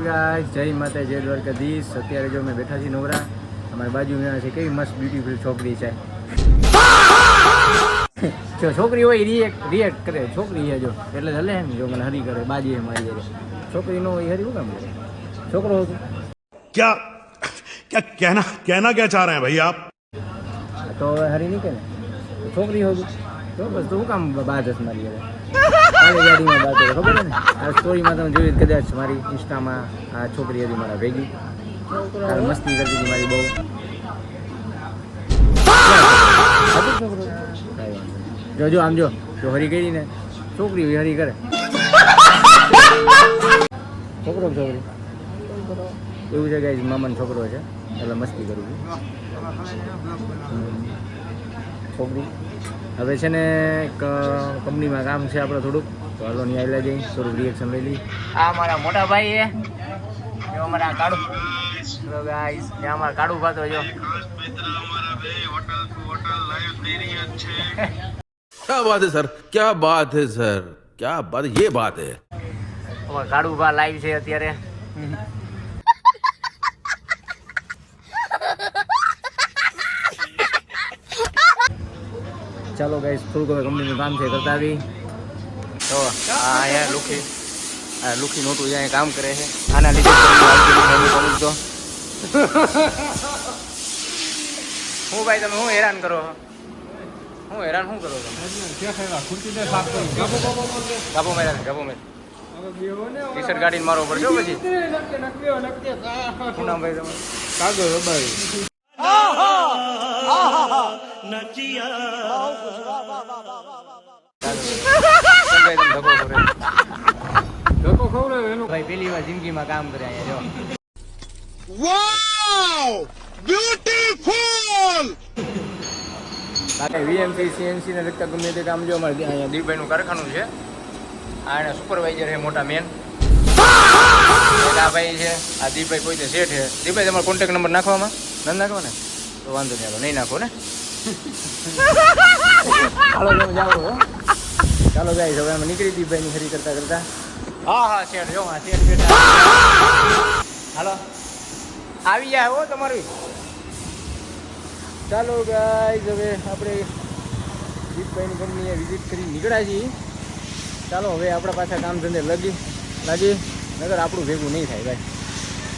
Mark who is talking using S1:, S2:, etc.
S1: Guys જય માતા જય દ્વારકાધીશ. અત્યારે જો મેં બેઠા છીએ નવરા. અમારી બાજુમાં છે કેવી મસ્ત બ્યુટીફુલ છોકરી છે. જો છોકરી હોય રિએક્ટ કરે. છોકરી છે જો એટલે હલે એમ જો મને હરી કરે બાજી મારી છોકરી નો હોય હરી હું કામ કરે છોકરો હતો
S2: क्या क्या कहना क्या चाह रहे हैं भाई आप?
S1: તો હવે હરી નહીં કે ને છોકરી હોતું તો બસ તો હું કામ બાજ હશ મારી હવે કાલે ગાડીમાં બાત કરે ખબર ને આ સ્ટોરીમાં તમે જોયું કદાચ મારી ઇન્સ્ટામાં આ છોકરી હતી મારા ભેગી કાલે મસ્તી કરતી હતી મારી બહુ જો જો આમ જો હરી કરી ને છોકરી હોય હરી કરે છોકરો છોકરી એવું છે ગાઈસ મામાનો છોકરો છે એટલે મસ્તી કરું છું છોકરી હવે છે ને કંપનીમાં કામ છે આપણે થોડુંક તો હાલો નહીં આવેલા જઈ થોડુંક રિએક્શન લઈ લઈ. આ મારા મોટા ભાઈ છે જો અમારા કાળુ ગાઈસ ત્યાં અમારા કાળુ ભાતો જો
S3: क्या बात है सर, क्या बात है सर, क्या बात, ये बात है.
S1: અમારા કાળુ ભા લાઈવ છે અત્યારે. ચાલો ગાઈસ થોડુંક હવે કંપનીનું કામ છે કરતા આવી તો અહીંયા લુખી નોટું જ્યાં કામ કરે છે આના લીધે અમુક તો હું ભાઈ તમે હું હેરાન કરો હું હેરાન શું કરો ગાભો મેરા ટી શર્ટ ગાડીને મારવો પડશે પછી શું નામ ભાઈ તમારું કાગળ રબારી ભાઈ પેલી વાર જિંદગીમાં કામ કરે અહીંયા જો વાવ બ્યુટીફુલ વીએમસી સીએનસી ને લગતા ગમે તે કામ જો અમારે અહીંયા દીપભાઈનું કારખાનું છે આ એના સુપરવાઇઝર છે મોટા મેન આ ભાઈ છે આ દીપભાઈ કોઈ શેઠ છે દીપભાઈ તમારો કોન્ટેક્ટ નંબર નાખવામાં ન નાખો ને તો વાંધો નહીં નહીં નાખો ને હાલો તમે જાઓ ચાલો જાય હવે અમે નીકળી દીપભાઈની ખરી કરતા કરતા હા શેઠ જો હા શેઠ બેઠા હાલો આવી જાય હો તમારું ચાલો ગાઈઝ હવે આપણે દીપભાઈની કંપનીએ વિઝિટ કરી નીકળ્યા છીએ ચાલો હવે આપણા પાછા કામ ધંધે લાગી નગર આપણું ભેગું નહીં થાય ભાઈ